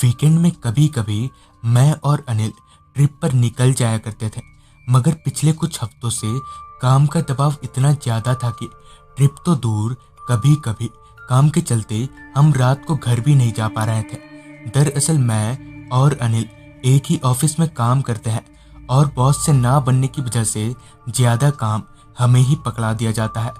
Weekend में कभी कभी मैं और अनिल ट्रिप पर निकल जाया करते थे, मगर पिछले कुछ हफ्तों से काम का दबाव इतना ज़्यादा था कि ट्रिप तो दूर, कभी कभी काम के चलते हम रात को घर भी नहीं जा पा रहे थे। दरअसल मैं और अनिल एक ही ऑफिस में काम करते हैं और बॉस से ना बनने की वजह से ज़्यादा काम हमें ही पकड़ा दिया जाता है।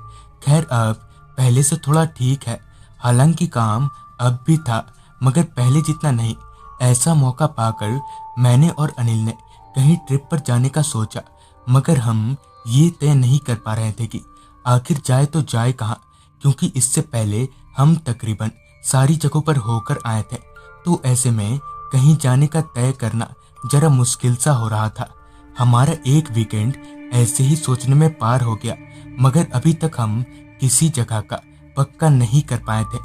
खैर, अब पहले से थोड़ा ठीक है, हालांकि काम अब भी था मगर पहले जितना नहीं। ऐसा मौका पाकर मैंने और अनिल ने कहीं ट्रिप पर जाने का सोचा, मगर हम ये तय नहीं कर पा रहे थे कि आखिर जाए तो जाए कहाँ, क्योंकि इससे पहले हम तकरीबन सारी जगहों पर होकर आए थे। तो ऐसे में कहीं जाने का तय करना जरा मुश्किल सा हो रहा था। हमारा एक वीकेंड ऐसे ही सोचने में पार हो गया, मगर अभी तक हम किसी जगह का पक्का नहीं कर पाए थे।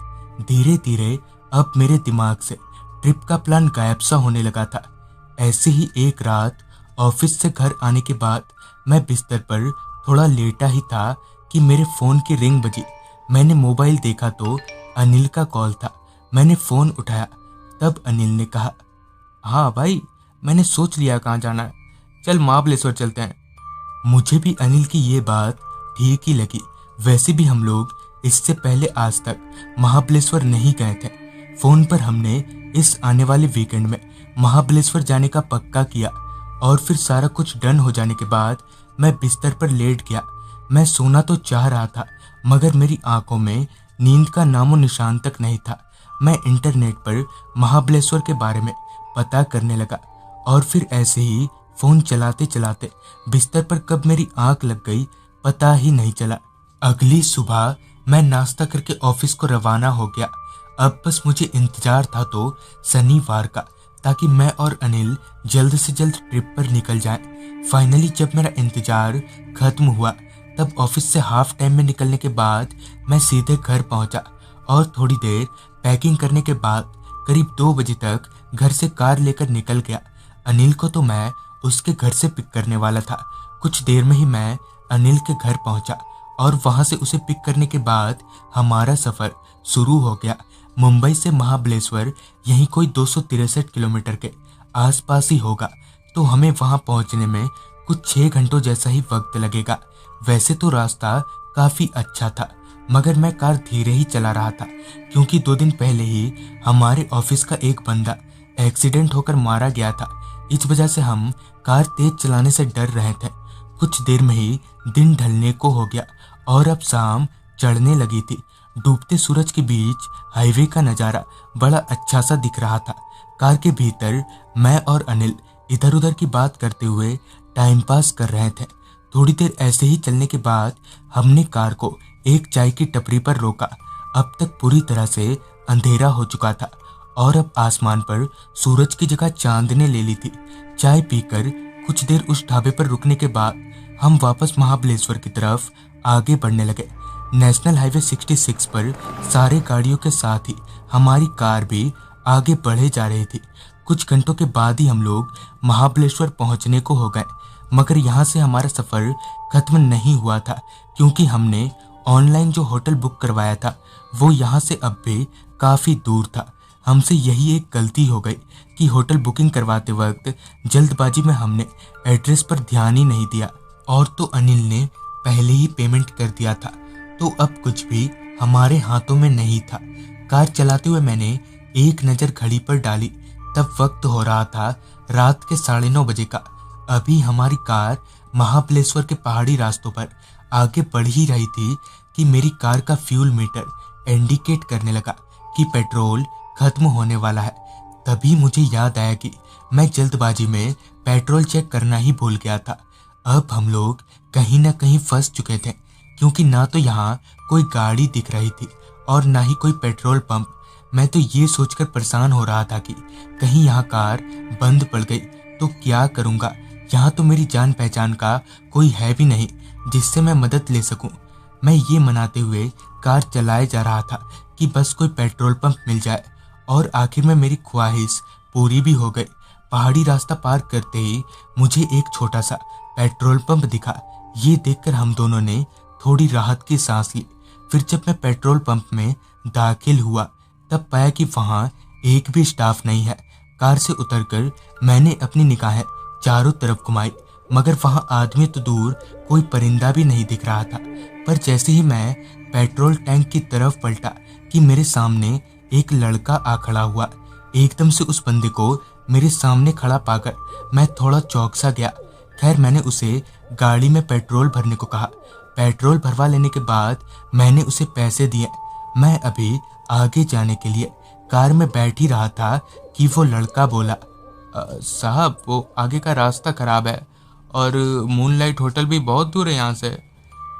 धीरे धीरे अब मेरे दिमाग से ट्रिप का प्लान गायब सा होने लगा था। ऐसे ही एक रात ऑफिस से घर आने के बाद मैं बिस्तर पर थोड़ा लेटा ही था कि मेरे फ़ोन की रिंग बजी। मैंने मोबाइल देखा तो अनिल का कॉल था। मैंने फ़ोन उठाया, तब अनिल ने कहा, हाँ भाई, मैंने सोच लिया कहाँ जाना है, चल महाबलेश्वर चलते हैं। मुझे भी अनिल की ये बात ठीक ही लगी। वैसे भी हम लोग इससे पहले आज तक महाबलेश्वर नहीं गए थे। फ़ोन पर हमने इस आने वाले वीकेंड में महाबलेश्वर जाने का पक्का किया और फिर सारा कुछ डन हो जाने के बाद मैं बिस्तर पर लेट गया। मैं सोना तो चाह रहा था, मगर मेरी आंखों में नींद का नामो निशान तक नहीं था। मैं इंटरनेट पर महाबलेश्वर के बारे में पता करने लगा और फिर ऐसे ही फ़ोन चलाते चलाते बिस्तर पर कब मेरी आंख लग गई पता ही नहीं चला। अगली सुबह मैं नाश्ता करके ऑफिस को रवाना हो गया। अब बस मुझे इंतजार था तो शनिवार का, ताकि मैं और अनिल जल्द से जल्द ट्रिप पर निकल जाएं। फाइनली जब मेरा इंतजार खत्म हुआ, तब ऑफिस से हाफ टाइम में निकलने के बाद मैं सीधे घर पहुंचा और थोड़ी देर पैकिंग करने के बाद करीब 2 बजे तक घर से कार लेकर निकल गया। अनिल को तो मैं उसके घर से पिक करने वाला था। कुछ देर में ही मैं अनिल के घर पहुंचा और वहां से उसे पिक करने के बाद हमारा सफ़र शुरू हो गया। मुंबई से महाबलेश्वर यहीं कोई 263 किलोमीटर के आसपास ही होगा, तो हमें वहां पहुंचने में कुछ 6 घंटों जैसा ही वक्त लगेगा। वैसे तो रास्ता काफ़ी अच्छा था, मगर मैं कार धीरे ही चला रहा था, क्योंकि 2 दिन पहले ही हमारे ऑफिस का एक बंदा एक्सीडेंट होकर मारा गया था। इस वजह से हम कार तेज चलाने से डर रहे थे। कुछ देर में ही दिन ढलने को हो गया और अब शाम चढ़ने लगी थी। डूबते सूरज के बीच हाईवे का नज़ारा बड़ा अच्छा सा दिख रहा था। कार के भीतर मैं और अनिल इधर उधर की बात करते हुए टाइम पास कर रहे थे। थोड़ी देर ऐसे ही चलने के बाद हमने कार को एक चाय की टपरी पर रोका। अब तक पूरी तरह से अंधेरा हो चुका था और अब आसमान पर सूरज की जगह चांद ने ले ली थी। चाय पीकर कुछ देर उस ढाबे पर रुकने के बाद हम वापस महाबलेश्वर की तरफ आगे बढ़ने लगे। नेशनल हाईवे 66 पर सारे गाड़ियों के साथ ही हमारी कार भी आगे बढ़े जा रही थी। कुछ घंटों के बाद ही हम लोग महाबलेश्वर पहुंचने को हो गए, मगर यहाँ से हमारा सफ़र खत्म नहीं हुआ था, क्योंकि हमने ऑनलाइन जो होटल बुक करवाया था वो यहाँ से अब भी काफ़ी दूर था। हमसे यही एक गलती हो गई कि होटल बुकिंग करवाते वक्त जल्दबाजी में हमने एड्रेस पर ध्यान ही नहीं दिया, और तो अनिल ने पहले ही पेमेंट कर दिया था, तो अब कुछ भी हमारे हाथों में नहीं था। कार चलाते हुए मैंने एक नज़र घड़ी पर डाली, तब वक्त हो रहा था रात के 9:30 बजे का। अभी हमारी कार महाबलेश्वर के पहाड़ी रास्तों पर आगे बढ़ ही रही थी कि मेरी कार का फ्यूल मीटर इंडिकेट करने लगा कि पेट्रोल खत्म होने वाला है। तभी मुझे याद आया कि मैं जल्दबाजी में पेट्रोल चेक करना ही भूल गया था। अब हम लोग कहीं ना कहीं फंस चुके थे, क्योंकि ना तो यहाँ कोई गाड़ी दिख रही थी और ना ही कोई पेट्रोल पंप। मैं तो ये सोचकर परेशान हो रहा था कि कहीं यहाँ कार बंद पड़ गई तो क्या करूँगा। यहाँ तो मेरी जान पहचान का कोई है भी नहीं जिससे मैं मदद ले सकूँ। मैं ये मनाते हुए कार चलाए जा रहा था कि बस कोई पेट्रोल पंप मिल जाए, और आखिर में मेरी ख्वाहिश पूरी भी हो गई। पहाड़ी रास्ता पार करते ही मुझे एक छोटा सा पेट्रोल पंप दिखा। ये देखकर हम दोनों ने थोड़ी राहत की सांस ली। फिर जब मैं पेट्रोल पंप में दाखिल हुआ, तब पाया कि वहाँ एक भी स्टाफ नहीं है। कार से उतरकर मैंने अपनी निगाहें चारों तरफ घुमाई, मगर वहां आदमी तो दूर कोई परिंदा भी नहीं दिख रहा था। पर जैसे ही मैं पेट्रोल टैंक की तरफ पलटा कि मेरे सामने एक लड़का आ खड़ा हुआ। एकदम से उस बंदे को मेरे सामने खड़ा पाकर मैं थोड़ा चौंक सा गया। खैर, मैंने उसे गाड़ी में पेट्रोल भरने को कहा। पेट्रोल भरवा लेने के बाद मैंने उसे पैसे दिए। मैं अभी आगे जाने के लिए कार में बैठ ही रहा था कि वो लड़का बोला, साहब वो आगे का रास्ता खराब है और मूनलाइट होटल भी बहुत दूर है यहाँ से।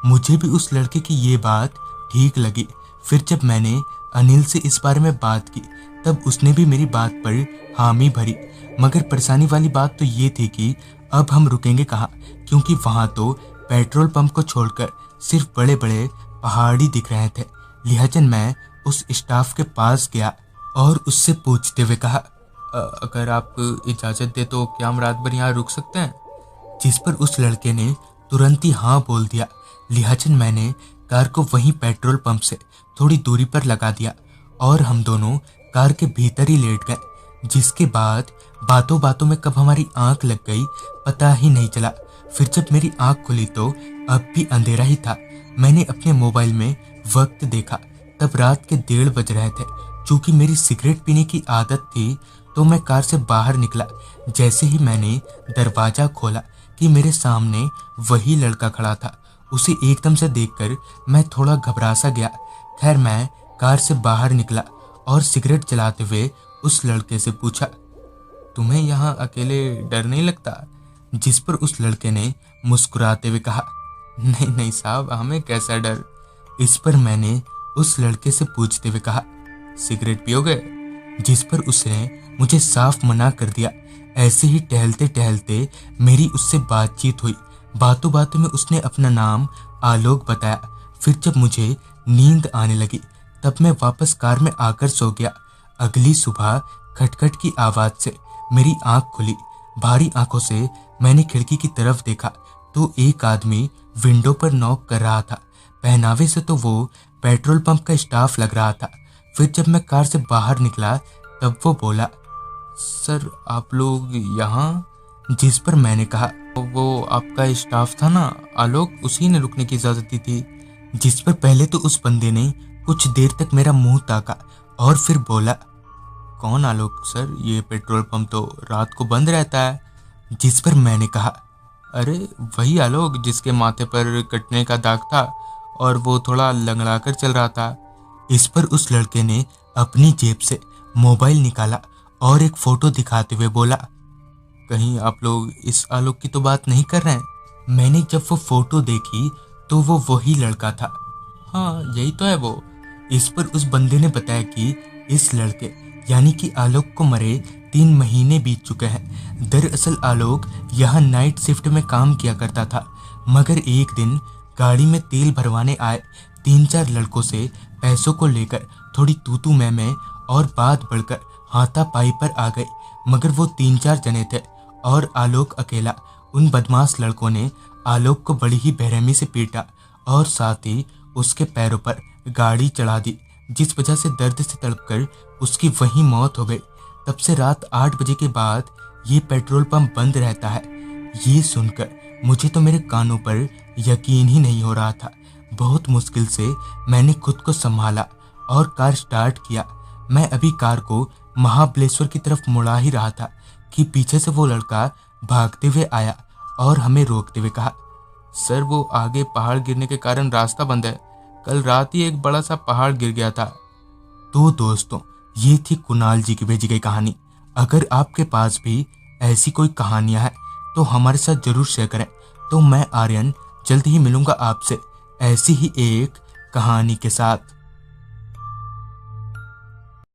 मुझे भी उस लड़के की ये बात ठीक लगी। फिर जब मैंने अनिल से इस बारे में बात की तब उसने भी मेरी बात पर हामी भरी। मगर परेशानी वाली बात तो ये थी कि अब हम रुकेंगे कहाँ, क्योंकि वहाँ तो पेट्रोल पंप को छोड़कर सिर्फ बड़े बड़े पहाड़ी दिख रहे थे। लिहाजन मैं उस स्टाफ के पास गया और उससे पूछते हुए कहा, अगर आप इजाज़त दे तो क्या हम रात भर यहाँ रुक सकते हैं? जिस पर उस लड़के ने तुरंत ही हाँ बोल दिया। लिहाजन मैंने कार को वहीं पेट्रोल पंप से थोड़ी दूरी पर लगा दिया और हम दोनों कार के भीतर ही लेट गए। जिसके बाद बातों बातों में कब हमारी आंख लग गई पता ही नहीं चला। फिर जब मेरी आंख खुली तो अब भी अंधेरा ही था। मैंने अपने मोबाइल में वक्त देखा, तब रात के 1:30 बज रहे थे। चूंकि मेरी सिगरेट पीने की आदत थी तो मैं कार से बाहर निकला। जैसे ही मैंने दरवाजा खोला कि मेरे सामने वही लड़का खड़ा था। उसे एकदम से देखकर मैं थोड़ा घबरा सा गया। खैर, मैं कार से बाहर निकला और सिगरेट जलाते हुए उस लड़के से पूछा, तुम्हें यहाँ अकेले डर नहीं लगता? जिस पर उस लड़के ने मुस्कुराते हुए कहा, नहीं नहीं साहब, हमें कैसा डर। इस पर मैंने उस लड़के से पूछते हुए कहा, सिगरेट पियोगे? जिस पर उसने मुझे साफ मना कर दिया। ऐसे ही टहलते टहलते मेरी उससे बातचीत हुई। बातों बातों में उसने अपना नाम आलोक बताया। फिर जब मुझे नींद आने लगी तब मैं वापस कार में आकर सो गया। अगली सुबह खटखट की आवाज से मेरी आंख खुली। भारी आंखों से मैंने खिड़की की तरफ देखा तो एक आदमी विंडो पर नॉक कर रहा था। पहनावे से तो वो पेट्रोल पंप का स्टाफ लग रहा था। फिर जब मैं कार से बाहर निकला तब वो बोला, सर आप लोग यहाँ? जिस पर मैंने कहा, वो आपका स्टाफ था ना आलोक, उसी ने रुकने की इजाजत दी थी। जिस पर पहले तो उस बंदे ने कुछ देर तक मेरा मुंह ताका और फिर बोला, कौन आलोक सर? ये पेट्रोल पंप तो रात को बंद रहता है। जिस पर मैंने कहा, अरे वही आलोक जिसके माथे पर कटने का दाग था और वो थोड़ा लंगड़ा कर चल रहा था। इस पर उस लड़के ने अपनी जेब से मोबाइल निकाला और एक फोटो दिखाते हुए बोला, कहीं आप लोग इस आलोक की तो बात नहीं कर रहे हैं? मैंने जब वो फोटो देखी तो वो वही लड़का था। हाँ यही तो है वो। इस पर उस बंदे ने बताया कि इस लड़के यानी कि आलोक को मरे 3 महीने बीत चुके हैं। दरअसल आलोक यहाँ नाइट शिफ्ट में काम किया करता था, मगर एक दिन गाड़ी में तेल भरवाने आए 3-4 लड़कों से पैसों को लेकर थोड़ी तू मैं और बात बढ़कर हाथापाई पर आ गई। मगर वो 3-4 जने थे और आलोक अकेला। उन बदमाश लड़कों ने आलोक को बड़ी ही बेरहमी से पीटा और साथ ही उसके पैरों पर गाड़ी चढ़ा दी, जिस वजह से दर्द से तड़पकर उसकी वहीं मौत हो गई। तब से रात 8 बजे के बाद ये पेट्रोल पंप बंद रहता है। ये सुनकर मुझे तो मेरे कानों पर यकीन ही नहीं हो रहा था। बहुत मुश्किल से मैंने खुद को संभाला और कार स्टार्ट किया। मैं अभी कार को महाबलेश्वर की तरफ मुड़ा ही रहा था कि पीछे से वो लड़का भागते हुए आया और हमें रोकते हुए कहा, सर वो आगे पहाड़ गिरने के कारण रास्ता बंद है। कल रात ही एक बड़ा सा पहाड़ गिर गया था। तो दोस्तों, ये थी कुणाल जी की भेजी गई कहानी। अगर आपके पास भी ऐसी कोई कहानियां हैं तो हमारे साथ जरूर शेयर करें। तो मैं आर्यन जल्द ही मिलूंगा आपसे ऐसी ही एक कहानी के साथ।